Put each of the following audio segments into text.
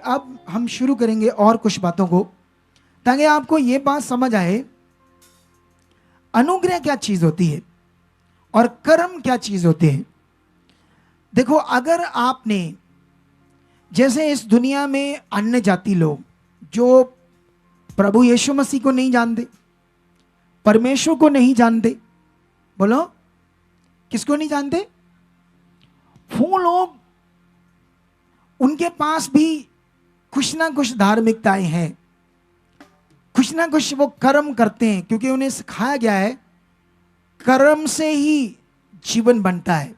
अब हम शुरू करेंगे और कुछ बातों को, ताकि आपको ये बात समझ आए अनुग्रह क्या चीज होती है और कर्म क्या चीज होते हैं। देखो, अगर आपने, जैसे इस दुनिया में अन्य जाति लोग जो प्रभु यीशु मसीह को नहीं जानते, परमेश्वर को नहीं जानते, बोलो किसको नहीं जानते, वो लोग, उनके पास भी कुछ ना कुछ धार्मिकताएं हैं, कुछ ना कुछ वो कर्म करते हैं, क्योंकि उन्हें सिखाया गया है कर्म से ही जीवन बनता है।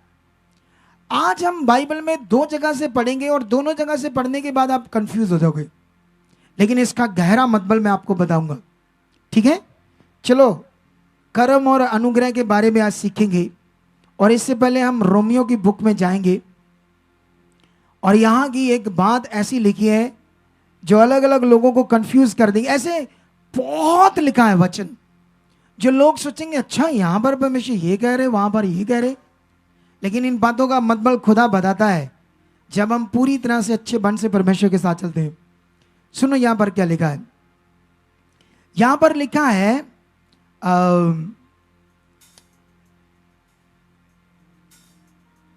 आज हम बाइबल में दो जगह से पढ़ेंगे और दोनों जगह से पढ़ने के बाद आप कंफ्यूज हो जाओगे, लेकिन इसका गहरा मतलब मैं आपको बताऊंगा, ठीक है। चलो, कर्म और अनुग्रह के बारे में आज सीखेंगे, और इससे पहले हम रोमियो की बुक में जाएंगे। और यहां की एक बात ऐसी लिखी है जो अलग अलग लोगों को कंफ्यूज कर देगी। ऐसे बहुत लिखा है वचन जो लोग सोचेंगे अच्छा यहां पर परमेश्वर ये कह रहे, वहां पर ये कह रहे, लेकिन इन बातों का मतलब खुदा बताता है जब हम पूरी तरह से अच्छे बन से परमेश्वर के साथ चलते हैं। सुनो यहां पर क्या लिखा है। यहां पर लिखा है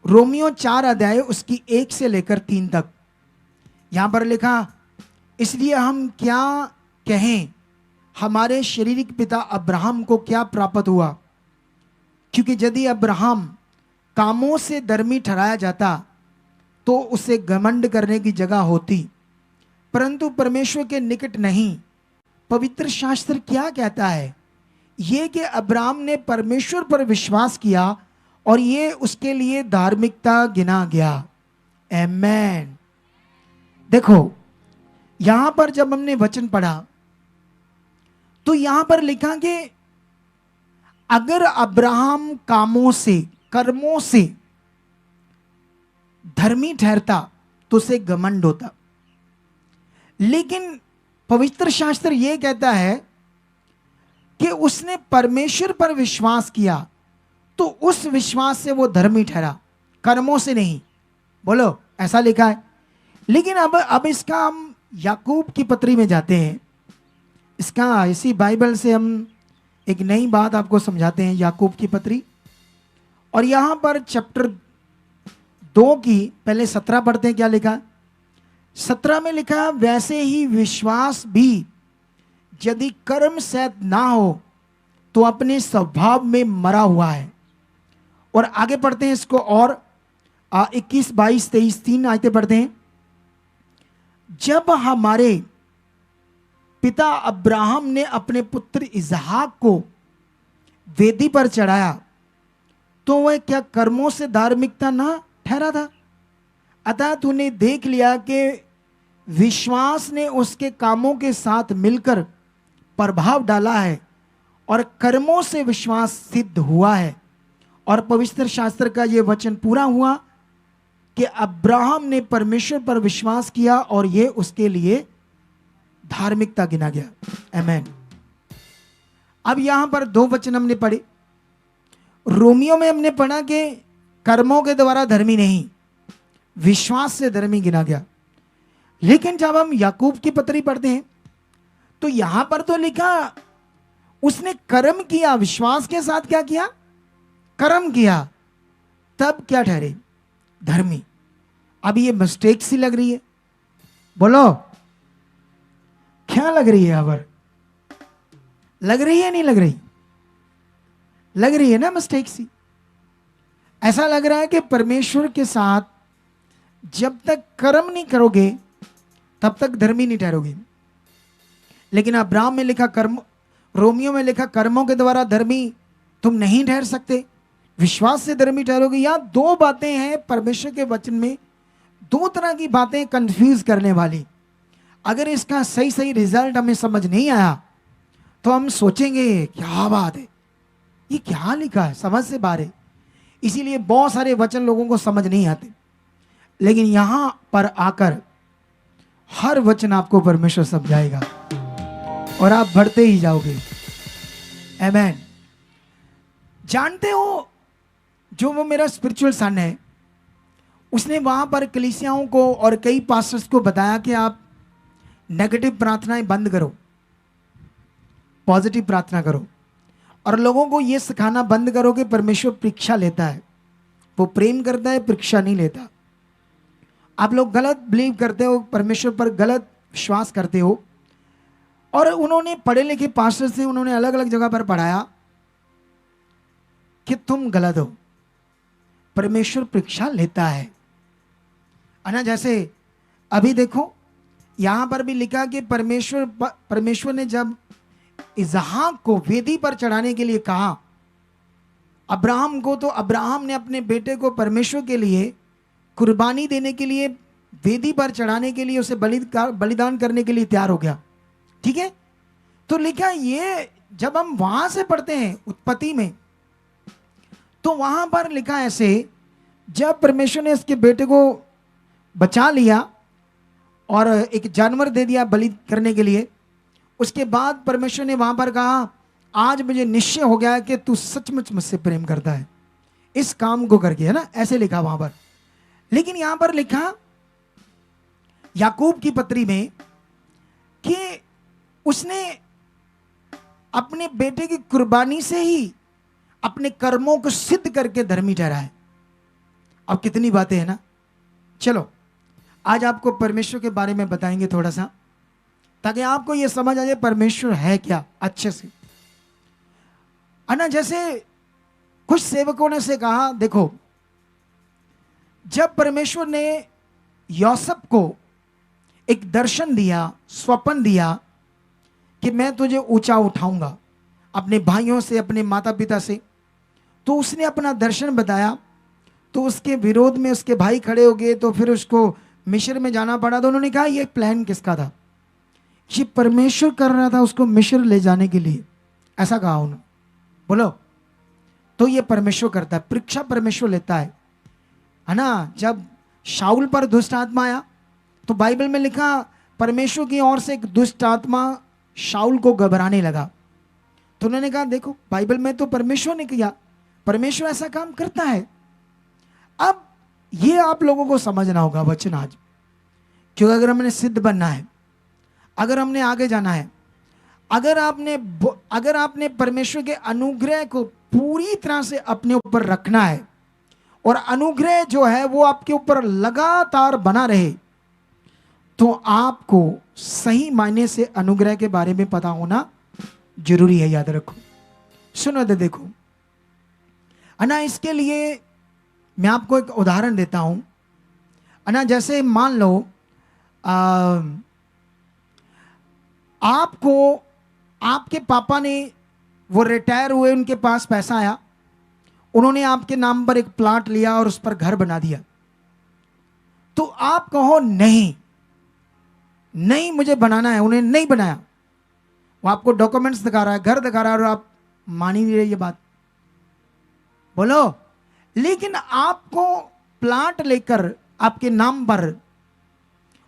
रोमियो 4 अध्याय उसकी 1 से लेकर 3 तक। यहां पर लिखा, इसलिए हम क्या कहें, हमारे शारीरिक पिता अब्राहम को क्या प्राप्त हुआ, क्योंकि यदि अब्राहम कामों से धर्मी ठहराया जाता तो उसे घमंड करने की जगह होती, परंतु परमेश्वर के निकट नहीं। पवित्र शास्त्र क्या कहता है, यह कि अब्राहम ने परमेश्वर पर विश्वास किया और ये उसके लिए धार्मिकता गिना गया। आमेन। देखो, यहां पर जब हमने वचन पढ़ा तो यहां पर लिखा कि अगर अब्राहम कामों से, कर्मों से धर्मी ठहरता तो उसे घमंड होता, लेकिन पवित्र शास्त्र यह कहता है कि उसने परमेश्वर पर विश्वास किया तो उस विश्वास से वो धर्मी ठहरा, कर्मों से नहीं। बोलो, ऐसा लिखा है। लेकिन अब इसका हम याकूब की पत्री में जाते हैं। इसका, इसी बाइबल से हम एक नई बात आपको समझाते हैं, याकूब की पत्री। और यहां पर चैप्टर 2 की पहले 17 पढ़ते हैं, क्या लिखा। 17 में लिखा, वैसे ही विश्वास भी यदि कर्म सहित ना हो तो अपने स्वभाव में मरा हुआ है। और आगे पढ़ते हैं इसको, और 21, 22, 23, 3 आयतें पढ़ते हैं। जब हमारे पिता अब्राहम ने अपने पुत्र इसहाक को वेदी पर चढ़ाया तो वह क्या कर्मों से धार्मिकता ना ठहरा था। अतः तूने देख लिया कि विश्वास ने उसके कामों के साथ मिलकर प्रभाव डाला है और कर्मों से विश्वास सिद्ध हुआ है। और पवित्र शास्त्र का यह वचन पूरा हुआ कि अब्राहम ने परमेश्वर पर विश्वास किया और यह उसके लिए धार्मिकता गिना गया। आमेन। अब यहां पर 2 वचन हमने पढ़े। रोमियो में हमने पढ़ा कि कर्मों के द्वारा धर्मी नहीं, विश्वास से धर्मी गिना गया। लेकिन जब हम याकूब की पत्री पढ़ते हैं तो यहां पर तो लिखा उसने कर्म किया, विश्वास के साथ क्या किया, कर्म किया, तब क्या ठहरे, धर्मी। अब ये मिस्टेक सी लग रही है। बोलो, क्या लग रही है। अब लग रही है, नहीं लग रही, लग रही है ना मिस्टेक सी। ऐसा लग रहा है कि परमेश्वर के साथ जब तक कर्म नहीं करोगे तब तक धर्मी नहीं ठहरोगे। लेकिन अब्राहम में लिखा कर्म, रोमियो में लिखा कर्मों के द्वारा धर्मी तुम नहीं ठहर सकते, विश्वास से धर्मी ठहरोगे। यहां 2 बातें हैं परमेश्वर के वचन में, 2 तरह की बातें कंफ्यूज करने वाली। अगर इसका सही सही रिजल्ट हमें समझ नहीं आया तो हम सोचेंगे क्या बात है, ये क्या लिखा है, समझ से बाहर है। इसीलिए बहुत सारे वचन लोगों को समझ नहीं आते, लेकिन यहां पर आकर हर वचन आपको परमेश्वर समझाएगा और आप बढ़ते ही जाओगे। आमेन। जानते हो जो वो मेरा स्पिरिचुअल सन है, उसने वहां पर कलीसियाओं को और कई पास्टर्स को बताया कि आप नेगेटिव प्रार्थनाएं बंद करो, पॉजिटिव प्रार्थना करो, और लोगों को ये सिखाना बंद करो कि परमेश्वर परीक्षा लेता है, वो प्रेम करता है, परीक्षा नहीं लेता। आप लोग गलत बिलीव करते हो, परमेश्वर पर गलत विश्वास करते हो। और उन्होंने पढ़े लिखे पास्टर से उन्होंने अलग अलग जगह पर पढ़ाया कि तुम गलत हो, परमेश्वर परीक्षा लेता है ना। जैसे अभी देखो यहां पर भी लिखा कि परमेश्वर ने जब इसहाक को वेदी पर चढ़ाने के लिए कहा अब्राहम को, तो अब्राहम ने अपने बेटे को परमेश्वर के लिए कुर्बानी देने के लिए, वेदी पर चढ़ाने के लिए, उसे बलिदान करने के लिए तैयार हो गया। ठीक है, तो लिखा ये जब हम वहां से पढ़ते हैं उत्पत्ति में, तो वहां पर लिखा ऐसे, जब परमेश्वर ने उसके बेटे को बचा लिया और एक जानवर दे दिया बलि करने के लिए, उसके बाद परमेश्वर ने वहां पर कहा आज मुझे निश्चय हो गया है कि तू सचमुच मुझसे प्रेम करता है, इस काम को करके, है ना, ऐसे लिखा वहां पर। लेकिन यहां पर लिखा याकूब की पत्री में कि उसने अपने बेटे की कुर्बानी से ही अपने कर्मों को सिद्ध करके धर्मी ठहरा है। अब कितनी बातें हैं ना। चलो आज आपको परमेश्वर के बारे में बताएंगे थोड़ा सा, ताकि आपको यह समझ आ जाए परमेश्वर है क्या अच्छे से, है ना। जैसे कुछ सेवकों ने से कहा, देखो जब परमेश्वर ने यूसुफ को एक दर्शन दिया, स्वप्न दिया कि मैं तुझे ऊंचा उठाऊंगा अपने भाइयों से, अपने माता पिता से, तो उसने अपना दर्शन बताया, तो उसके विरोध में उसके भाई खड़े हो गए, तो फिर उसको मिस्र में जाना पड़ा। तो उन्होंने कहा यह प्लान किसका था? ये परमेश्वर कर रहा था उसको मिस्र ले जाने के लिए, ऐसा कहा उन्होंने। बोलो, तो ये परमेश्वर करता है, परीक्षा परमेश्वर लेता है ना। जब शाऊल पर दुष्ट आत्मा आया, तो बाइबल में लिखा परमेश्वर की ओर से एक दुष्ट आत्मा शाऊल को घबराने लगा। तो उन्होंने कहा देखो बाइबल में तो परमेश्वर ने किया, परमेश्वर ऐसा काम करता है। अब ये आप लोगों को समझना होगा वचन आज, क्योंकि अगर हमने सिद्ध बनना है, अगर हमने आगे जाना है, अगर आपने परमेश्वर के अनुग्रह को पूरी तरह से अपने ऊपर रखना है, और अनुग्रह जो है वो आपके ऊपर लगातार बना रहे, तो आपको सही मायने से अनुग्रह के बारे में पता होना जरूरी है। याद रखो, सुनो तो देखो, अना इसके लिए मैं आपको एक उदाहरण देता हूं। अना जैसे मान लो आपको आपके पापा ने, वो रिटायर हुए, उनके पास पैसा आया, उन्होंने आपके नाम पर एक प्लाट लिया और उस पर घर बना दिया। तो आप कहो नहीं नहीं मुझे बनाना है, उन्हें नहीं बनाया, वो आपको डॉक्यूमेंट्स दिखा रहा है, घर दिखा रहा है, और आप मान ही नहीं रहे ये बात। बोलो, लेकिन आपको प्लाट लेकर आपके नाम पर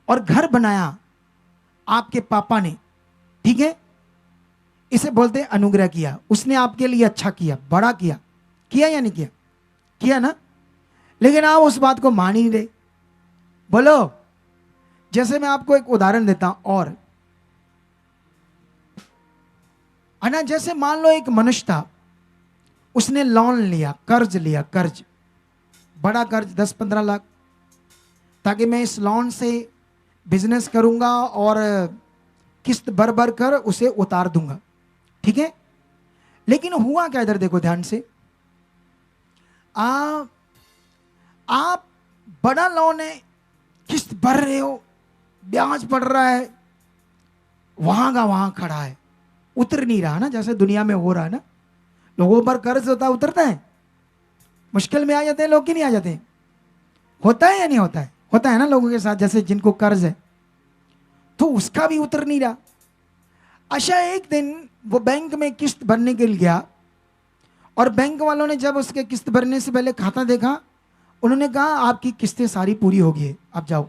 और घर बनाया आपके पापा ने, ठीक है, इसे बोलते हैं अनुग्रह किया। उसने आपके लिए अच्छा किया, बड़ा किया, किया या नहीं किया? किया ना। लेकिन आप उस बात को मान ही नहीं रहे। बोलो, जैसे मैं आपको एक उदाहरण देता हूं, और ना जैसे मान लो एक मनुष्य था, उसने लोन लिया, कर्ज लिया, कर्ज, बड़ा कर्ज 10-15 लाख, ताकि मैं इस लोन से बिजनेस करूंगा और किस्त भर भर कर उसे उतार दूंगा, ठीक है। लेकिन हुआ क्या, इधर देखो ध्यान से, आप बड़ा लोन है, किस्त भर रहे हो, ब्याज पड़ रहा है, वहां का वहां खड़ा है, उतर नहीं रहा ना। जैसे दुनिया में हो रहा है ना, लोगों पर कर्ज होता है, उतरता है, मुश्किल में आ जाते हैं लोग कि नहीं आ जाते हैं? होता है या नहीं होता है? होता है ना लोगों के साथ, जैसे जिनको कर्ज है, तो उसका भी उतर नहीं रहा। अच्छा, एक दिन वो बैंक में किस्त भरने के लिए गया, और बैंक वालों ने जब उसके किस्त भरने से पहले खाता देखा, उन्होंने कहा आपकी किस्तें सारी पूरी हो गई है, आप जाओ,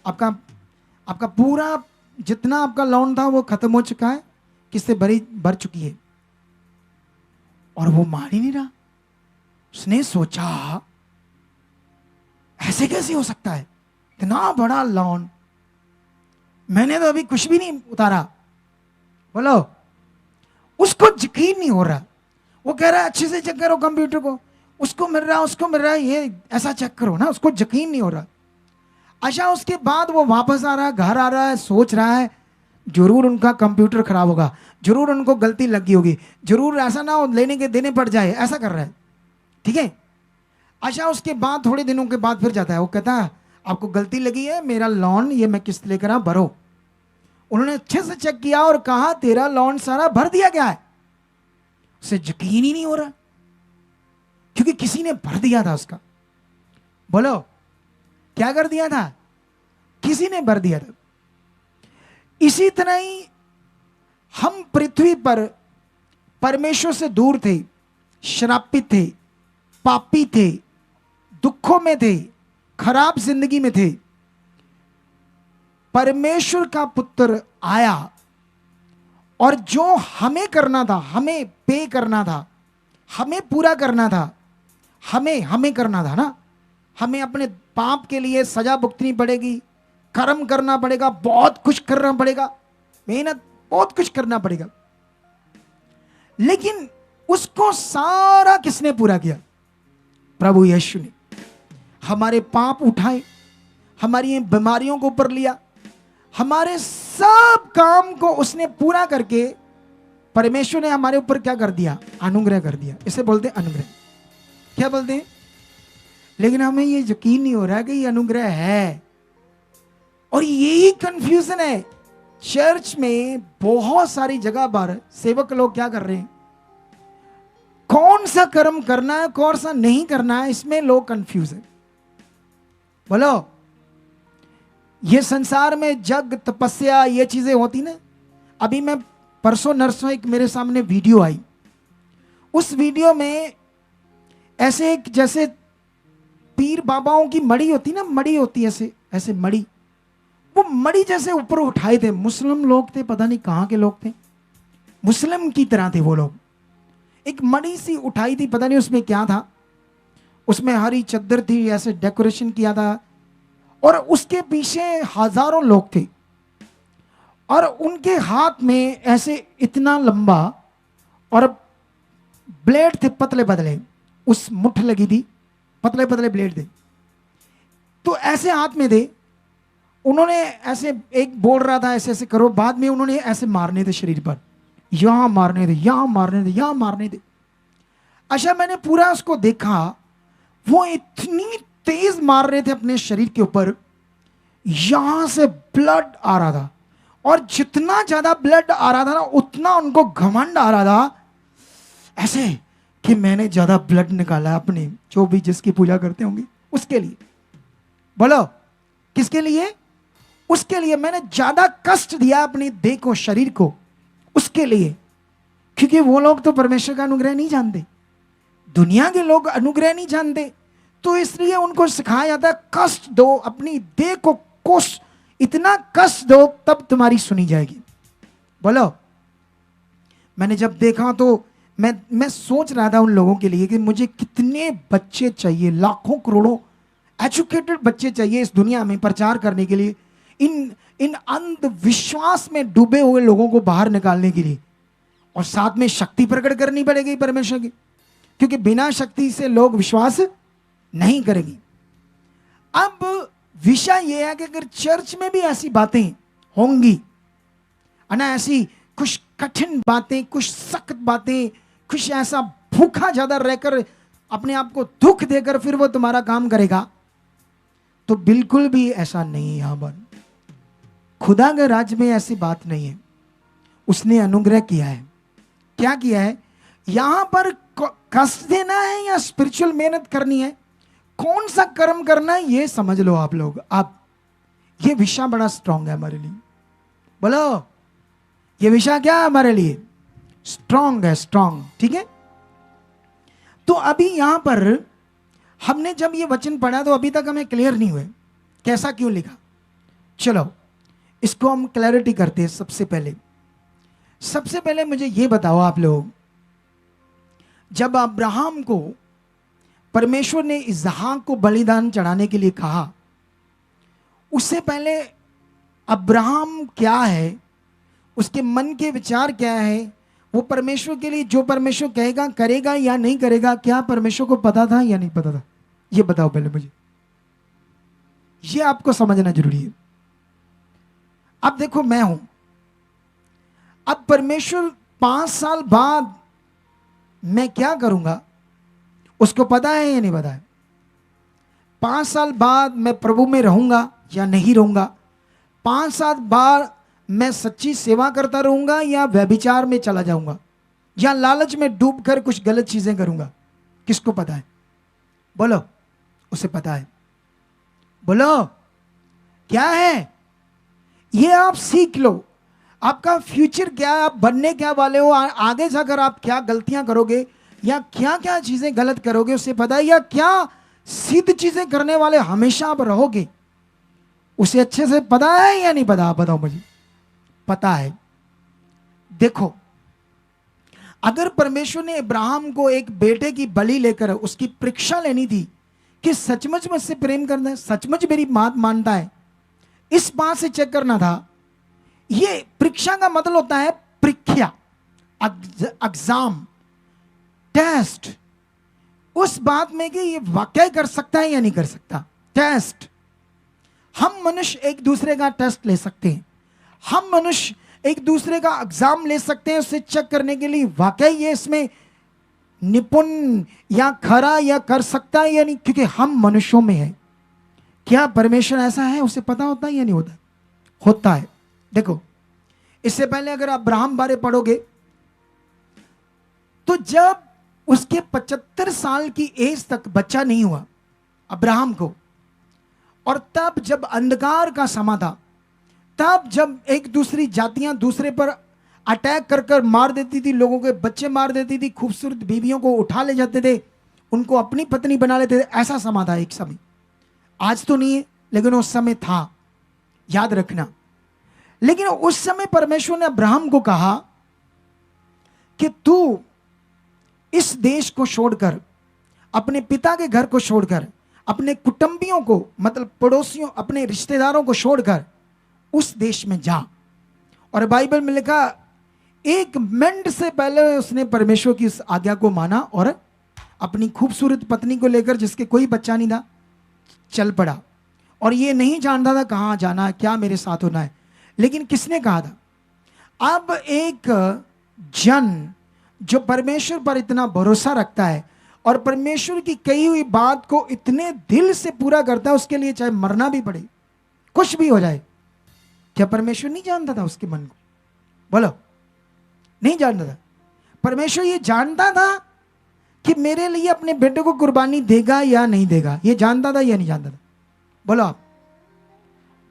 आपका पूरा जितना आपका लोन था वो खत्म हो चुका है, किस्तें भर चुकी है। और वो मान ही नहीं रहा। उसने सोचा ऐसे कैसे हो सकता है, इतना बड़ा लॉन, मैंने तो अभी कुछ भी नहीं उतारा। बोलो, उसको यकीन नहीं हो रहा। वो कह रहा है अच्छे से चेक करो कंप्यूटर को, उसको मिल रहा है, उसको मिल रहा है, ये ऐसा चेक करो ना, उसको यकीन नहीं हो रहा। अच्छा, उसके बाद वो वापस आ रहा है, घर आ रहा है, सोच रहा है जरूर उनका कंप्यूटर खराब होगा, जरूर उनको गलती लगी होगी, जरूर ऐसा ना हो लेने के देने पड़ जाए, ऐसा कर रहा है। ठीक है। अच्छा, उसके बाद थोड़े दिनों के बाद फिर जाता है, वो कहता है आपको गलती लगी है, मेरा लोन ये मैं किस्त लेकर आ, भरो। उन्होंने अच्छे से चेक किया और कहा तेरा लोन सारा भर दिया गया है। उसे यकीन ही नहीं हो रहा, क्योंकि किसी ने भर दिया था उसका। बोलो, क्या कर दिया था? किसी ने भर दिया था। इसी तरह ही हम पृथ्वी पर परमेश्वर से दूर थे, श्रापित थे, पापी थे, दुखों में थे, खराब जिंदगी में थे। परमेश्वर का पुत्र आया और जो हमें करना था, हमें पे करना था, हमें पूरा करना था, हमें करना था ना, हमें अपने पाप के लिए सजा भुगतनी पड़ेगी, कर्म करना पड़ेगा, बहुत कुछ करना पड़ेगा, मेहनत बहुत कुछ करना पड़ेगा। लेकिन उसको सारा किसने पूरा किया? प्रभु यीशु ने। हमारे पाप उठाए, हमारी बीमारियों को ऊपर लिया, हमारे सब काम को उसने पूरा करके परमेश्वर ने हमारे ऊपर क्या कर दिया? अनुग्रह कर दिया। इसे बोलते हैं अनुग्रह। क्या बोलते हैं? लेकिन हमें ये यकीन नहीं हो रहा कि ये अनुग्रह है, और यही कंफ्यूजन है। चर्च में बहुत सारी जगह पर सेवक लोग क्या कर रहे हैं, कौन सा कर्म करना है, कौन सा नहीं करना है, इसमें लोग कंफ्यूज है। बोलो, ये संसार में जग तपस्या ये चीजें होती ना। अभी मैं परसों नरसों एक मेरे सामने वीडियो आई, उस वीडियो में ऐसे एक जैसे पीर बाबाओं की मड़ी होती ना, मड़ी होती ऐसे ऐसे मड़ी, वो मड़ी जैसे ऊपर उठाए थे। मुस्लिम लोग थे, पता नहीं कहां के लोग थे, मुस्लिम की तरह थे वो लोग। एक मड़ी सी उठाई थी, पता नहीं उसमें क्या था, उसमें हरी चद्दर थी, ऐसे डेकोरेशन किया था, और उसके पीछे हजारों लोग थे, और उनके हाथ में ऐसे इतना लंबा और ब्लेड थे, पतले पतले, उस मुठ लगी थी, पतले पतले ब्लेड थे। तो ऐसे हाथ में थे, उन्होंने ऐसे एक बोल रहा था ऐसे ऐसे करो, बाद में उन्होंने ऐसे मारने थे शरीर पर, यहां मारने थे, यहां मारने थे, यहां मारने थे। अच्छा, मैंने पूरा उसको देखा, वो इतनी तेज मार रहे थे अपने शरीर के ऊपर, यहां से ब्लड आ रहा था, और जितना ज्यादा ब्लड आ रहा था ना, उतना उनको घमंड आ रहा था, ऐसे कि मैंने ज्यादा ब्लड निकाला अपने, जो भी जिसकी पूजा करते होंगे उसके लिए। बोलो, किसके लिए? उसके लिए मैंने ज्यादा कष्ट दिया अपनी देह को, शरीर को, उसके लिए। क्योंकि वो लोग तो परमेश्वर का अनुग्रह नहीं जानते, दुनिया के लोग अनुग्रह नहीं जानते, तो इसलिए उनको सिखाया जाता है कष्ट दो, अपनी देह को कोष इतना कष्ट दो, तब तुम्हारी सुनी जाएगी। बोलो, मैंने जब देखा तो मैं सोच रहा था उन लोगों के लिए कि मुझे कितने बच्चे चाहिए, लाखों करोड़ों एजुकेटेड बच्चे चाहिए इस दुनिया में प्रचार करने के लिए, इन अंधविश्वास में डूबे हुए लोगों को बाहर निकालने के लिए, और साथ में शक्ति प्रकट करनी पड़ेगी परमेश्वर की, क्योंकि बिना शक्ति से लोग विश्वास नहीं करेंगे। अब विषय यह है कि अगर चर्च में भी ऐसी बातें होंगी ना, ऐसी कुछ कठिन बातें, कुछ सख्त बातें, कुछ ऐसा भूखा ज्यादा रहकर अपने आप को दुख देकर फिर वो तुम्हारा काम करेगा, तो बिल्कुल भी ऐसा नहीं है। यहां पर खुदा के राज्य में ऐसी बात नहीं है। उसने अनुग्रह किया है। क्या किया है? यहां पर कष्ट देना है या स्पिरिचुअल मेहनत करनी है, कौन सा कर्म करना है, ये समझ लो आप लोग। अब ये विषय बड़ा स्ट्रांग है हमारे लिए। बोलो, ये विषय क्या है हमारे लिए? स्ट्रांग है, स्ट्रांग। ठीक है। तो अभी यहां पर हमने जब ये वचन पढ़ा तो अभी तक हमें क्लियर नहीं हुए कैसा क्यों लिखा। चलो इसको हम क्लैरिटी करते हैं। सबसे पहले मुझे ये बताओ आप लोग, जब अब्राहम को परमेश्वर ने इसहाक को बलिदान चढ़ाने के लिए कहा, उससे पहले अब्राहम क्या है, उसके मन के विचार क्या है, वो परमेश्वर के लिए जो परमेश्वर कहेगा करेगा या नहीं करेगा, क्या परमेश्वर को पता था या नहीं पता था? ये बताओ पहले मुझे, ये आपको समझना जरूरी है। अब देखो मैं हूं, अब परमेश्वर 5 साल बाद मैं क्या करूंगा उसको पता है या नहीं पता है? 5 साल बाद मैं प्रभु में रहूंगा या नहीं रहूंगा? 5 साल बाद मैं सच्ची सेवा करता रहूंगा या व्यभिचार में चला जाऊंगा या लालच में डूबकर कुछ गलत चीजें करूंगा? किसको पता है? बोलो, उसे पता है। बोलो क्या है? ये आप सीख लो, आपका फ्यूचर क्या है, आप बनने क्या वाले हो, आगे जाकर आप क्या गलतियां करोगे या क्या क्या चीजें गलत करोगे उसे पता है, या क्या सिद्ध चीजें करने वाले हमेशा आप रहोगे उसे अच्छे से पता है या नहीं पता? बताओ मुझे। पता है। देखो, अगर परमेश्वर ने अब्राहम को एक बेटे की बलि लेकर उसकी परीक्षा लेनी थी कि सचमुच मुझसे प्रेम करना है, सचमुच मेरी बात मानता है, इस बात से चेक करना था। ये परीक्षा का मतलब होता है परीक्षा, एग्जाम, टेस्ट, उस बात में कि ये वाकई कर सकता है या नहीं कर सकता। टेस्ट, हम मनुष्य एक दूसरे का टेस्ट ले सकते हैं, हम मनुष्य एक दूसरे का एग्जाम ले सकते हैं उसे चेक करने के लिए वाकई ये इसमें निपुण या खरा या कर सकता है या नहीं, क्योंकि हम मनुष्यों में है। क्या परमेश्वर ऐसा है, उसे पता होता है या नहीं होता? होता है। देखो, इससे पहले अगर आप अब्राहम बारे पढ़ोगे तो जब उसके 75 साल की एज तक बच्चा नहीं हुआ अब्राहम को, और तब जब अंधकार का समा था, तब जब एक दूसरी जातियां दूसरे पर अटैक कर कर मार देती थी, लोगों के बच्चे मार देती थी, खूबसूरत बीवियों को उठा ले जाते थे, उनको अपनी पत्नी बना लेते थे, ऐसा समा था एक समय। आज तो नहीं है लेकिन उस समय था, याद रखना। लेकिन उस समय परमेश्वर ने अब्राहम को कहा कि तू इस देश को छोड़कर, अपने पिता के घर को छोड़कर, अपने कुटुंबियों को मतलब पड़ोसियों, अपने रिश्तेदारों को छोड़कर उस देश में जा। और बाइबल में लिखा, 1 मिनट से पहले उसने परमेश्वर की उस आज्ञा को माना और अपनी खूबसूरत पत्नी को लेकर, जिसके कोई बच्चा नहीं था, चल पड़ा। और ये नहीं जानता था कहां जाना है, क्या मेरे साथ होना है। लेकिन किसने कहा था? अब एक जन जो परमेश्वर पर इतना भरोसा रखता है और परमेश्वर की कही हुई बात को इतने दिल से पूरा करता है, उसके लिए चाहे मरना भी पड़े, कुछ भी हो जाए। क्या परमेश्वर नहीं जानता था उसके मन को? बोलो, नहीं जानता था? परमेश्वर ये जानता था कि मेरे लिए अपने बेटे को कुर्बानी देगा या नहीं देगा, ये जानता था या नहीं जानता था? बोलो आप।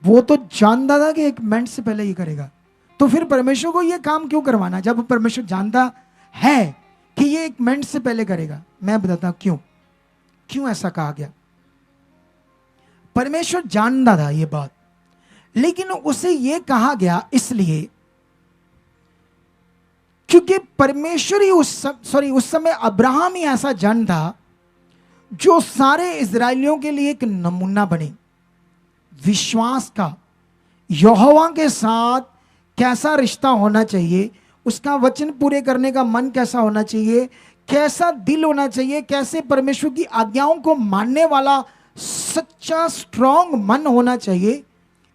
वो तो जानता था कि 1 मिनट से पहले ये करेगा, तो फिर परमेश्वर को ये काम क्यों करवाना जब परमेश्वर जानता है कि ये 1 मिनट से पहले करेगा? मैं बताता हूं क्यों ऐसा कहा गया। परमेश्वर जानता था ये बात, लेकिन उसे ये कहा गया इसलिए क्योंकि परमेश्वर ही उस समय अब्राहम ही ऐसा जन था जो सारे इजरायलियों के लिए एक नमूना बने, विश्वास का, यहोवा के साथ कैसा रिश्ता होना चाहिए, उसका वचन पूरे करने का मन कैसा होना चाहिए, कैसा दिल होना चाहिए, कैसे परमेश्वर की आज्ञाओं को मानने वाला सच्चा स्ट्रांग मन होना चाहिए।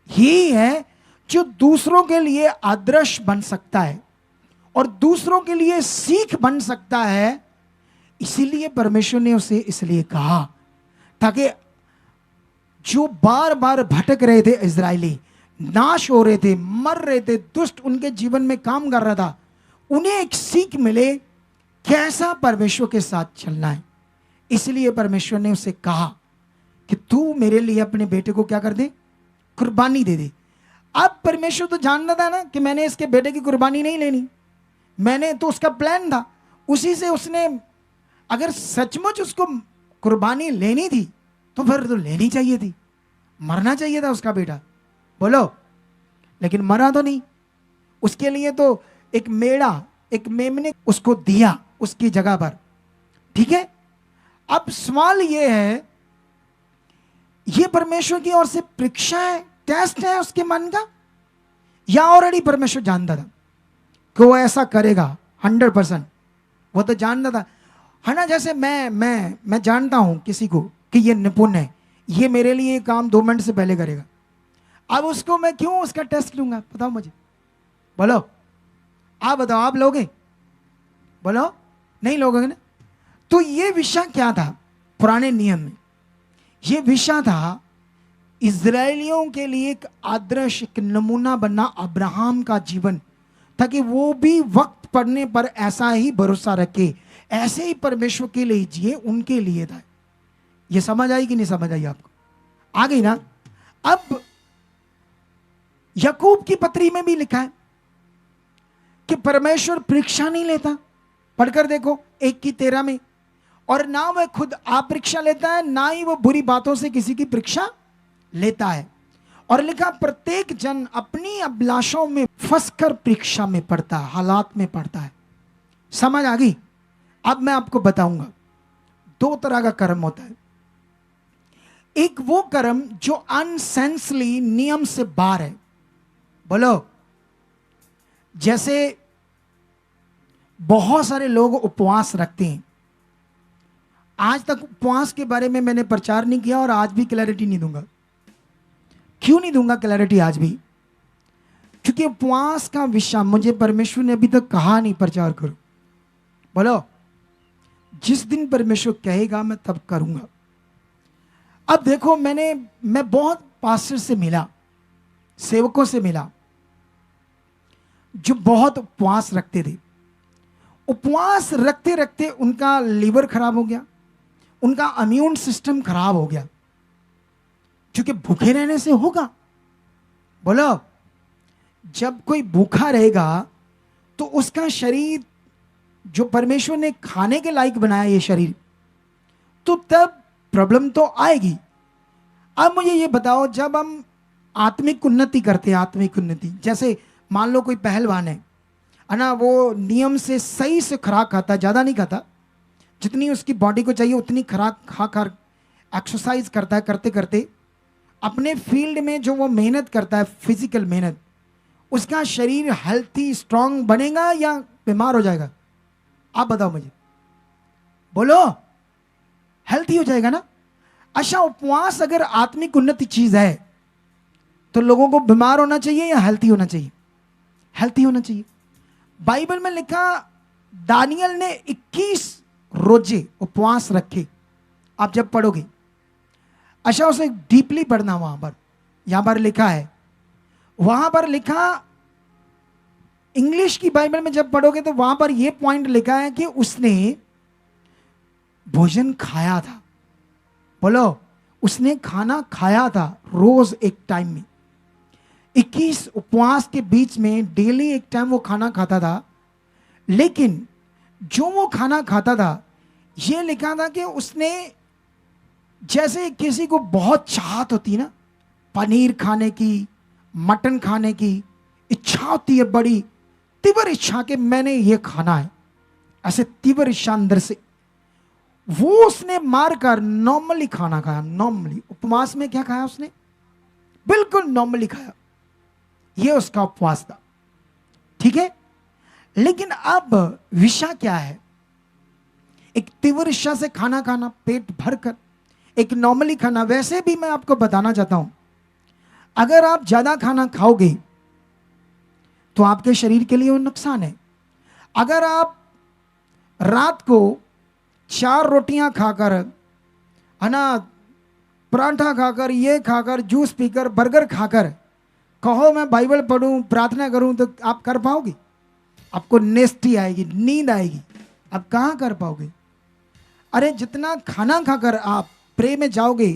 यही है जो दूसरों के लिए आदर्श बन सकता है और दूसरों के लिए सीख बन सकता है। इसीलिए परमेश्वर ने उसे इसलिए कहा ताकि जो बार बार भटक रहे थे इजरायली, नाश हो रहे थे, मर रहे थे, दुष्ट उनके जीवन में काम कर रहा था, उन्हें एक सीख मिले कैसा परमेश्वर के साथ चलना है। इसलिए परमेश्वर ने उसे कहा कि तू मेरे लिए अपने बेटे को क्या कर दे, कुर्बानी दे दे। अब परमेश्वर तो जानता था ना कि मैंने इसके बेटे की कुर्बानी नहीं लेनी, मैंने तो उसका प्लान था, उसी से उसने अगर सचमुच उसको कुर्बानी लेनी थी तो फिर तो लेनी चाहिए थी, मरना चाहिए था उसका बेटा। बोलो, लेकिन मरा तो नहीं। उसके लिए तो एक मेढ़ा, एक मेमने उसको दिया उसकी जगह पर, ठीक है। अब सवाल ये है, ये परमेश्वर की ओर से परीक्षा है, टेस्ट है उसके मन का, या ऑलरेडी परमेश्वर जानता था कि वो ऐसा करेगा 100%? वो तो जानता था, है ना। जैसे मैं जानता हूं किसी को कि ये निपुण है, ये मेरे लिए काम 2 मिनट से पहले करेगा। अब उसको मैं क्यों उसका टेस्ट लूंगा? बताओ मुझे, बोलो, आप बताओ, आप लोगे? बोलो, नहीं लोगे ना। तो ये विषय क्या था पुराने नियम में? ये विषय था इजरायलियों के लिए एक आदर्श, एक नमूना बनना अब्राहम का जीवन, ताकि वो भी वक्त पड़ने पर ऐसा ही भरोसा रखे, ऐसे ही परमेश्वर के लिए जिए, उनके लिए था। ये समझ आई कि नहीं समझ आई आपको? आ गई ना? अब याकूब की पत्री में भी लिखा है कि परमेश्वर परीक्षा नहीं लेता। पढ़कर देखो 1:13 में। और ना वह खुद आप परीक्षा लेता है, ना ही वो बुरी बातों से किसी की परीक्षा लेता है। और लिखा, प्रत्येक जन अपनी अभिलाषाओं में फंसकर परीक्षा में पड़ता है, हालात में पड़ता है। समझ आ गई? अब मैं आपको बताऊंगा 2 तरह का कर्म होता है। एक वो कर्म जो अनसेंसली, नियम से बाहर है। बोलो, जैसे बहुत सारे लोग उपवास रखते हैं। आज तक उपवास के बारे में मैंने प्रचार नहीं किया और आज भी क्लैरिटी नहीं दूंगा। क्यों नहीं दूंगा क्लैरिटी आज भी? क्योंकि उपवास का विषय मुझे परमेश्वर ने अभी तक कहा नहीं प्रचार करो। बोलो, जिस दिन परमेश्वर कहेगा मैं तब करूंगा। अब देखो, मैं बहुत पास्टर से मिला, सेवकों से मिला, जो बहुत उपवास रखते थे। उपवास रखते रखते उनका लीवर खराब हो गया, उनका इम्यून सिस्टम खराब हो गया, क्योंकि भूखे रहने से होगा। बोलो, जब कोई भूखा रहेगा तो उसका शरीर, जो परमेश्वर ने खाने के लायक बनाया ये शरीर, तो तब प्रॉब्लम तो आएगी। अब मुझे ये बताओ, जब हम आत्मिक उन्नति करते हैं, आत्मिक उन्नति, जैसे मान लो कोई पहलवान है ना, वो नियम से सही से खुराक खाता, ज़्यादा नहीं खाता, जितनी उसकी बॉडी को चाहिए उतनी खुराक खा कर एक्सरसाइज करता है, करते करते अपने फील्ड में जो वो मेहनत करता है, फिजिकल मेहनत, उसका शरीर हेल्थी स्ट्रांग बनेगा या बीमार हो जाएगा? आप बताओ मुझे, बोलो। हेल्थी हो जाएगा ना। अच्छा, उपवास अगर आत्मिक उन्नति चीज है तो लोगों को बीमार होना चाहिए या हेल्थी होना चाहिए? हेल्थी होना चाहिए। बाइबल में लिखा, दानियल ने 21 रोजे उपवास रखे। आप जब पढ़ोगे, अच्छा उसे डीपली पढ़ना, यहां पर लिखा है, वहां पर लिखा, इंग्लिश की बाइबल में जब पढ़ोगे तो वहां पर यह पॉइंट लिखा है कि उसने भोजन खाया था। बोलो, उसने खाना खाया था रोज एक टाइम में। 21 उपवास के बीच में डेली एक टाइम वो खाना खाता था। लेकिन जो वो खाना खाता था, ये लिखा था कि उसने, जैसे किसी को बहुत चाहत होती ना पनीर खाने की, मटन खाने की इच्छा होती है, बड़ी तीव्र इच्छा कि मैंने ये खाना है, ऐसे तीव्र इच्छा अंदर से, वो उसने मारकर नॉर्मली खाना खाया। नॉर्मली उपवास में क्या खाया उसने? बिल्कुल नॉर्मली खाया। ये उसका उपवास था, ठीक है। लेकिन अब विषय क्या है? एक तीव्र इच्छा से खाना खाना, पेट भरकर, एक नॉर्मली खाना। वैसे भी मैं आपको बताना चाहता हूं, अगर आप ज्यादा खाना खाओगे तो आपके शरीर के लिए वो नुकसान है। अगर आप रात को 4 रोटियां खाकर, है ना, पराठा खाकर, ये खाकर, जूस पीकर, बर्गर खाकर कहो मैं बाइबल पढ़ूं, प्रार्थना करूं, तो आप कर पाओगे? आपको नेस्टी आएगी, नींद आएगी, आप कहां कर पाओगे? अरे जितना खाना खाकर आप प्रे में जाओगे।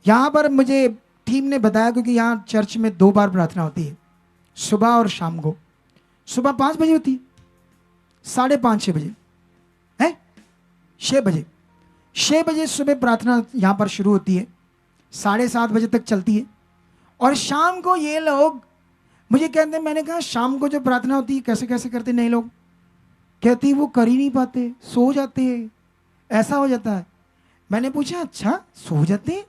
यहां पर मुझे टीम ने बताया, क्योंकि यहां चर्च में 2 बार प्रार्थना होती है, सुबह और शाम को। सुबह 5 बजे होती है, 5:30 6 बजे है, 6 बजे, 6 बजे सुबह प्रार्थना यहां पर शुरू होती है, 7:30 बजे तक चलती है। और शाम को ये लोग मुझे कहते हैं, मैंने कहा शाम को जो प्रार्थना होती है कैसे कैसे करते? नहीं, लोग कहती वो कर ही नहीं पाते, सो जाते हैं, ऐसा हो जाता है। मैंने पूछा अच्छा सो जाते हैं,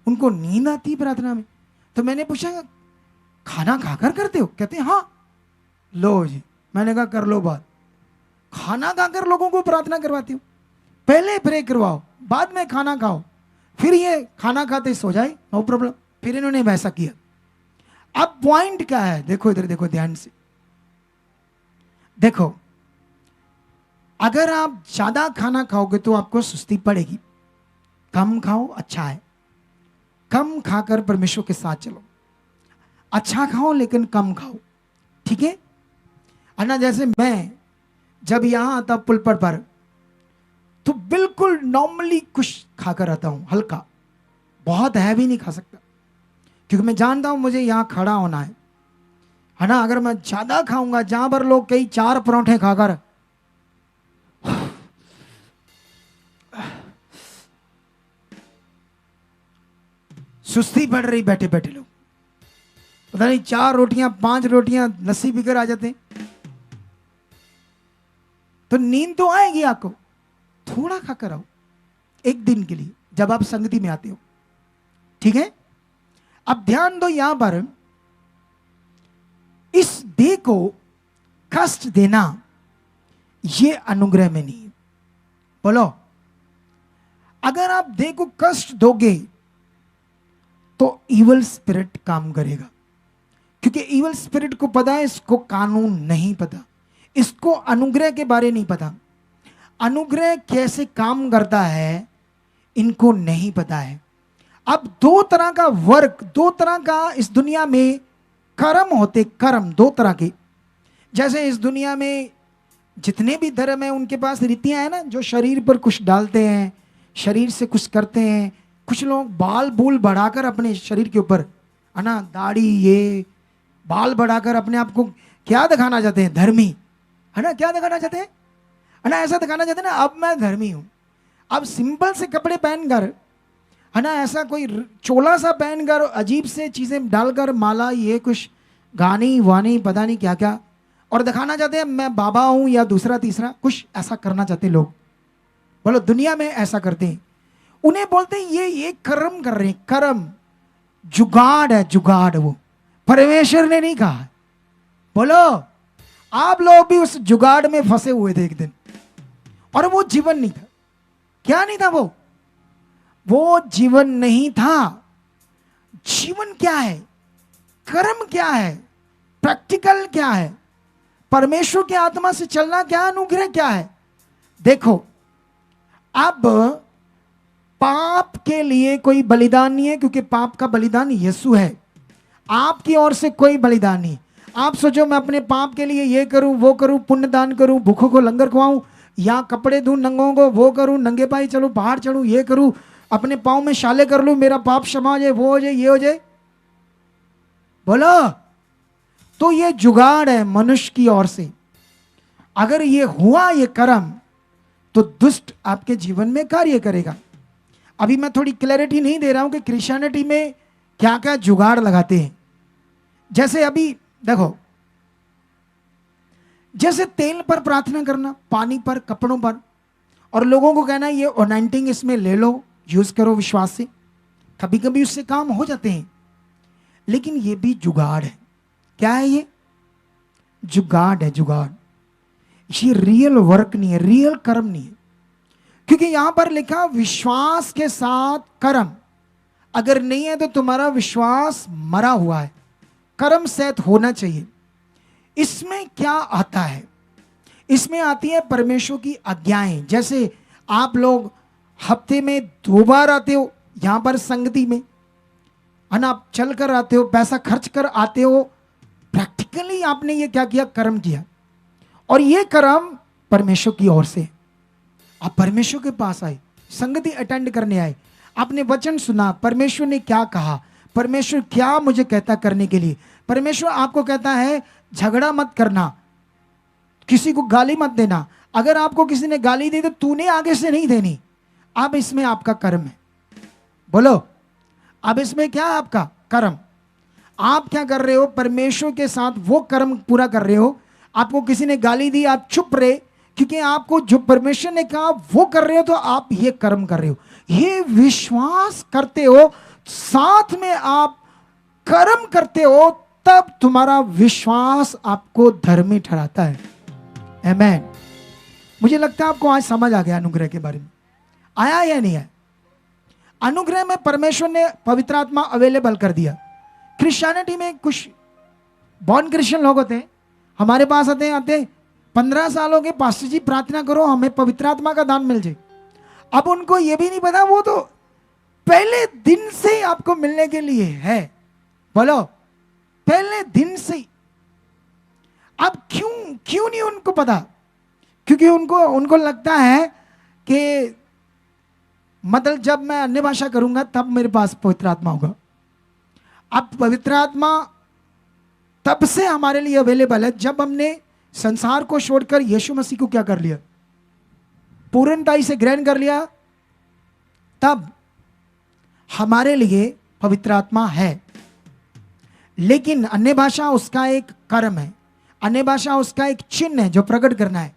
उनको नींद आती है प्रार्थना में? तो मैंने पूछा खाना खाकर करते हो? कहते हैं हाँ। लो जी, मैंने कहा कर लो बात, खाना खाकर लोगों को प्रार्थना करवाती हो? पहले प्रे करवाओ, बाद में खाना खाओ, फिर ये खाना खाते सो जाए, नो प्रॉब्लम। फिर इन्होंने वैसा किया। अब पॉइंट क्या है, देखो इधर देखो ध्यान से देखो, अगर आप ज्यादा खाना खाओगे तो आपको सुस्ती पड़ेगी। कम खाओ, अच्छा है, कम खाकर परमेश्वर के साथ चलो। अच्छा खाओ लेकिन कम खाओ, ठीक है ना? जैसे मैं जब यहां आता पुलपट पर तो बिल्कुल नॉर्मली कुछ खाकर आता हूं, हल्का, बहुत हैवी नहीं खा सकता, क्योंकि मैं जानता हूं मुझे यहां खड़ा होना है ना? अगर मैं ज्यादा खाऊंगा, जहां पर लोग कई 4 परोठे खाकर सुस्ती पड़ रही बैठे बैठे, लोग पता नहीं 4 रोटियां 5 रोटियां लस्सी पीकर आ जाते, तो नींद तो आएगी आपको। थोड़ा खाकर आओ एक दिन के लिए जब आप संगति में आते हो, ठीक है? अब ध्यान दो, यहां पर इस देह को कष्ट देना ये अनुग्रह में नहीं है। बोलो, अगर आप देह को कष्ट दोगे तो इवल स्पिरिट काम करेगा, क्योंकि इवल स्पिरिट को पता है इसको कानून नहीं पता, इसको अनुग्रह के बारे नहीं पता, अनुग्रह कैसे काम करता है इनको नहीं पता है। अब 2 तरह का वर्क, 2 तरह का इस दुनिया में कर्म होते, कर्म 2 तरह के। जैसे इस दुनिया में जितने भी धर्म है उनके पास रीतियां हैं ना, जो शरीर पर कुछ डालते हैं, शरीर से कुछ करते हैं। कुछ लोग बाल बूल बढ़ाकर अपने शरीर के ऊपर, है ना, दाढ़ी ये बाल बढ़ाकर अपने आप को क्या दिखाना चाहते हैं? धर्मी, है ना? क्या दिखाना चाहते हैं? है ना? ऐसा दिखाना चाहते हैं ना, अब मैं धर्मी हूं। अब सिंपल से कपड़े पहनकर, है ना, ऐसा कोई चोला सा पहनकर अजीब से चीजें डालकर, माला ये कुछ गानी वानी पता नहीं क्या क्या, और दिखाना चाहते हैं मैं बाबा हूं या दूसरा तीसरा, कुछ ऐसा करना चाहते हैं लोग। बोलो, दुनिया में ऐसा करते हैं। उन्हें बोलते हैं ये कर्म कर रहे हैं, कर्म जुगाड़ है, जुगाड़। वो परमेश्वर ने नहीं कहा। बोलो, आप लोग भी उस जुगाड़ में फंसे हुए थे एक दिन, और वो जीवन नहीं था। क्या नहीं था? वो जीवन नहीं था। जीवन क्या है? कर्म क्या है? प्रैक्टिकल क्या है? परमेश्वर की आत्मा से चलना क्या? अनुग्रह क्या है? देखो, अब पाप के लिए कोई बलिदान नहीं है, क्योंकि पाप का बलिदान यीशु है। आपकी ओर से कोई बलिदान नहीं। आप सोचो मैं अपने पाप के लिए ये करूं, वो करूं, पुण्य दान करूं, भूखों को लंगर खवाऊं, या कपड़े दूं नंगों को, वो करूं, नंगे पाई चलूं, पहाड़ चढ़ूं, ये करूं, अपने पांव में शाले कर लूं, मेरा पाप क्षमा हो जाए, वो हो जाए, ये हो जाए। बोलो, तो ये जुगाड़ है मनुष्य की ओर से। अगर ये हुआ ये कर्म, तो दुष्ट आपके जीवन में कार्य करेगा। अभी मैं थोड़ी क्लैरिटी नहीं दे रहा हूं कि क्रिश्चियनिटी में क्या क्या जुगाड़ लगाते हैं। जैसे अभी देखो, जैसे तेल पर प्रार्थना करना, पानी पर, कपड़ों पर, और लोगों को कहना ये ओनाइंटिंग इसमें ले लो, यूज करो विश्वास से। कभी कभी उससे काम हो जाते हैं, लेकिन ये भी जुगाड़ है। क्या है ये? जुगाड़ है, जुगाड़। ये रियल वर्क नहीं है, रियल कर्म नहीं है, क्योंकि यहां पर लिखा विश्वास के साथ कर्म। अगर नहीं है तो तुम्हारा विश्वास मरा हुआ है, कर्म सहित होना चाहिए। इसमें क्या आता है? इसमें आती है परमेश्वर की आज्ञाएं। जैसे आप लोग हफ्ते में 2 बार आते हो यहां पर संगति में, है ना, आप चल कर आते हो, पैसा खर्च कर आते हो। प्रैक्टिकली आपने ये क्या किया? कर्म किया, और ये कर्म परमेश्वर की ओर से। आप परमेश्वर के पास आए, संगति अटेंड करने आए, आपने वचन सुना, परमेश्वर ने क्या कहा, परमेश्वर क्या मुझे कहता करने के लिए। परमेश्वर आपको कहता है झगड़ा मत करना, किसी को गाली मत देना। अगर आपको किसी ने गाली दी तो तूने आगे से नहीं देनी। अब इसमें आपका कर्म है। बोलो, अब इसमें क्या है? आपका कर्म। आप क्या कर रहे हो? परमेश्वर के साथ वो कर्म पूरा कर रहे हो। आपको किसी ने गाली दी, आप चुप रहे, क्योंकि आपको जो परमेश्वर ने कहा वो कर रहे हो तो आप ये कर्म कर रहे हो, ये विश्वास करते हो, साथ में आप कर्म करते हो, तब तुम्हारा विश्वास आपको धर्मी ठहराता है। आमेन। मुझे लगता है आपको आज समझ आ गया अनुग्रह के बारे में। आया या नहीं है? अनुग्रह में परमेश्वर ने पवित्र आत्मा अवेलेबल कर दिया। क्रिश्चियनिटी में कुछ बॉर्न क्रिश्चियन लोग होते हैं, हमारे पास आते 15 साल हो गए, पास्टर जी प्रार्थना करो हमें पवित्र आत्मा का दान मिल जाए। अब उनको ये भी नहीं पता, वो तो पहले दिन से ही आपको मिलने के लिए है। बोलो, पहले दिन से ही। अब क्यों नहीं उनको पता? क्योंकि उनको लगता है कि मतलब जब मैं अन्य भाषा करूंगा तब मेरे पास पवित्र आत्मा होगा। अब पवित्र आत्मा तब से हमारे लिए अवेलेबल है जब हमने संसार को छोड़कर यीशु मसीह को क्या कर लिया, पूर्णताई से ग्रहण कर लिया, तब हमारे लिए पवित्र आत्मा है। लेकिन अन्य भाषा उसका एक कर्म है, अन्य भाषा उसका एक चिन्ह है जो प्रकट करना है।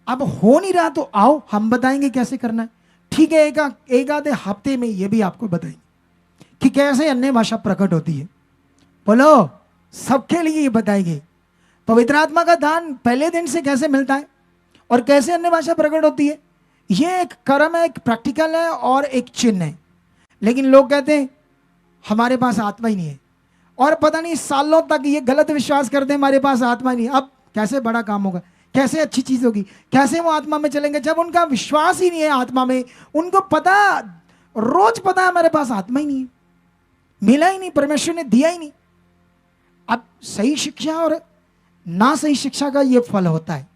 अब हो नहीं रहा तो आओ हम बताएंगे कैसे करना है। ठीक है, एक आधे हफ्ते में ये भी आपको बताएंगे कि कैसे अन्य भाषा प्रकट होती है। बोलो, सबके लिए ये बताएंगे पवित्र आत्मा का दान पहले दिन से कैसे मिलता है और कैसे अन्य भाषा प्रकट होती है। ये एक कर्म है, एक प्रैक्टिकल है और एक चिन्ह है। लेकिन लोग कहते हैं हमारे पास आत्मा ही नहीं है, और पता नहीं सालों तक ये गलत विश्वास करते हैं हमारे पास आत्मा ही नहीं। अब कैसे बड़ा काम होगा, कैसे अच्छी चीज होगी, कैसे वो आत्मा में चलेंगे जब उनका विश्वास ही नहीं है आत्मा में। उनको पता, रोज पता है हमारे पास आत्मा ही नहीं है, मिला ही नहीं, परमेश्वर ने दिया ही नहीं। अब सही शिक्षा और ना सही शिक्षा का ये फल होता है।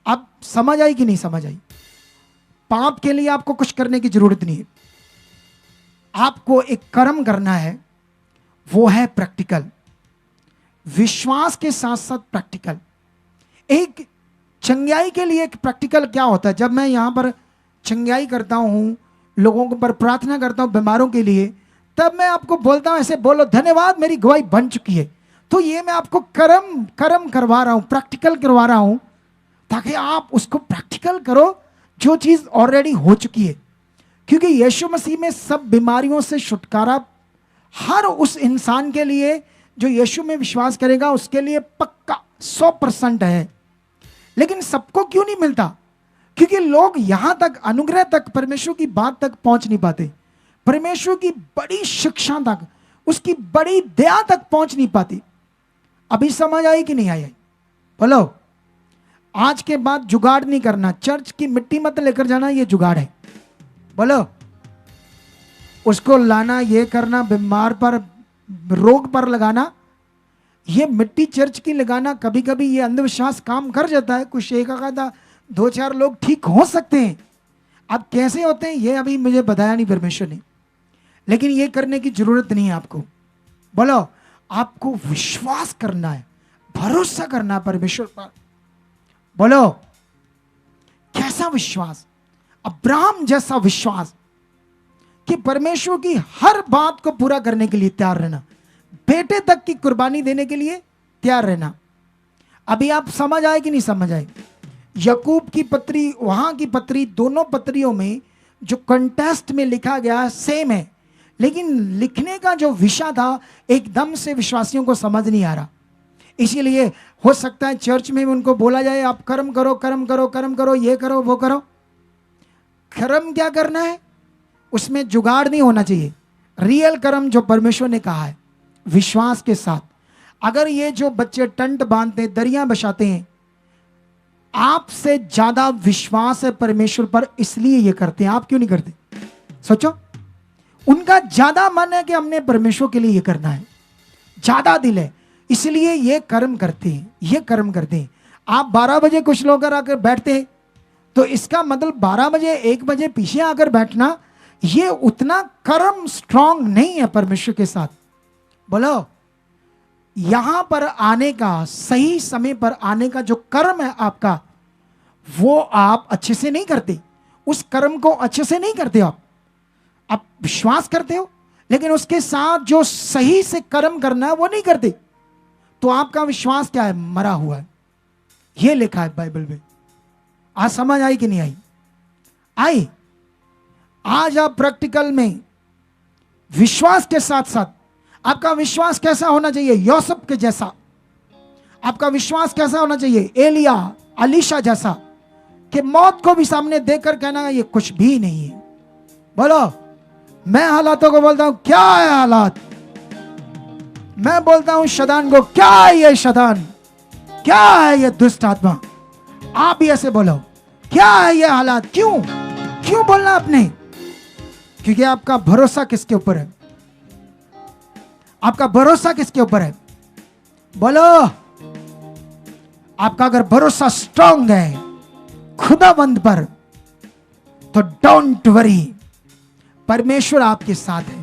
अब समझ आई कि नहीं समझ आई? पाप के लिए आपको कुछ करने की जरूरत नहीं है, आपको एक कर्म करना है, वो है प्रैक्टिकल। विश्वास के साथ साथ प्रैक्टिकल। एक चंगाई के लिए एक प्रैक्टिकल क्या होता है? जब मैं यहां पर चंगाई करता हूं, लोगों पर प्रार्थना करता हूं बीमारों के लिए, तब मैं आपको बोलता हूं ऐसे बोलो धन्यवाद मेरी गवाही बन चुकी है। तो ये मैं आपको कर्म करवा रहा हूं, प्रैक्टिकल करवा रहा हूं, ताकि आप उसको प्रैक्टिकल करो जो चीज ऑलरेडी हो चुकी है। क्योंकि यीशु मसीह में सब बीमारियों से छुटकारा हर उस इंसान के लिए जो यीशु में विश्वास करेगा उसके लिए पक्का 100% है। लेकिन सबको क्यों नहीं मिलता? क्योंकि लोग यहां तक, अनुग्रह तक, परमेश्वर की बात तक पहुंच नहीं पाते, परमेश्वर की बड़ी शिक्षा तक, उसकी बड़ी दया तक पहुंच नहीं पाती। अभी समझ आई कि नहीं आई? बोलो, आज के बाद जुगाड़ नहीं करना, चर्च की मिट्टी मत लेकर जाना, ये जुगाड़ है। बोलो, उसको लाना, ये करना, बीमार पर, रोग पर लगाना, ये मिट्टी चर्च की लगाना, कभी कभी ये अंधविश्वास काम कर जाता है। कुछ एक आधा 2-4 लोग ठीक हो सकते हैं। अब कैसे होते हैं ये अभी मुझे बताया नहीं परमेश्वर ने, लेकिन ये करने की जरूरत नहीं है आपको। बोलो, आपको विश्वास करना है, भरोसा करना है परमेश्वर पर। बोलो, कैसा विश्वास? अब्राहम जैसा विश्वास कि परमेश्वर की हर बात को पूरा करने के लिए तैयार रहना, बेटे तक की कुर्बानी देने के लिए तैयार रहना। अभी आप समझ आए कि नहीं समझ आए? याकूब की पत्री, वहां की पत्री, दोनों पत्रियों में जो कंटेस्ट में लिखा गया सेम है, लेकिन लिखने का जो विषय था एकदम से विश्वासियों को समझ नहीं आ रहा। इसीलिए हो सकता है चर्च में उनको बोला जाए आप कर्म करो, कर्म करो, कर्म करो, ये करो, वो करो। कर्म क्या करना है? उसमें जुगाड़ नहीं होना चाहिए। रियल कर्म जो परमेश्वर ने कहा है, विश्वास के साथ। अगर ये जो बच्चे टंट बांधते हैं, दरियां बछाते हैं, आपसे ज्यादा विश्वास है परमेश्वर पर, इसलिए ये करते हैं। आप क्यों नहीं करते? सोचो, उनका ज्यादा मन है कि हमने परमेश्वर के लिए ये करना है, ज्यादा दिल है, इसलिए ये कर्म करते हैं, ये कर्म करते हैं। आप 12 बजे कुछ लोग आकर बैठते हैं, तो इसका मतलब 12 बजे 1 बजे पीछे आकर बैठना, ये उतना कर्म स्ट्रांग नहीं है परमेश्वर के साथ। बोलो, यहां पर आने का, सही समय पर आने का जो कर्म है आपका, वो आप अच्छे से नहीं करते। उस कर्म को अच्छे से नहीं करते आप विश्वास करते हो, लेकिन उसके साथ जो सही से कर्म करना है वो नहीं करते। तो आपका विश्वास क्या है? मरा हुआ है। ये लिखा है बाइबल में। आज समझ आई कि नहीं आई? आई। आज आप प्रैक्टिकल में विश्वास के साथ साथ, आपका विश्वास कैसा होना चाहिए? यूसुफ के जैसा। आपका विश्वास कैसा होना चाहिए? एलिया, अलीशा जैसा, कि मौत को भी सामने देखकर कहना ये कुछ भी नहीं है। बोलो, मैं हालातों को बोलता हूं क्या है हालात, मैं बोलता हूं शैतान को क्या है ये शैतान, क्या है ये दुष्ट आत्मा। आप भी ऐसे बोलो, क्या है ये हालात। क्यों क्यों बोलना आपने? क्योंकि आपका भरोसा किसके ऊपर है? आपका भरोसा किसके ऊपर है? बोलो, आपका अगर भरोसा स्ट्रांग है खुदावंद पर, तो डोंट वरी, परमेश्वर आपके साथ है।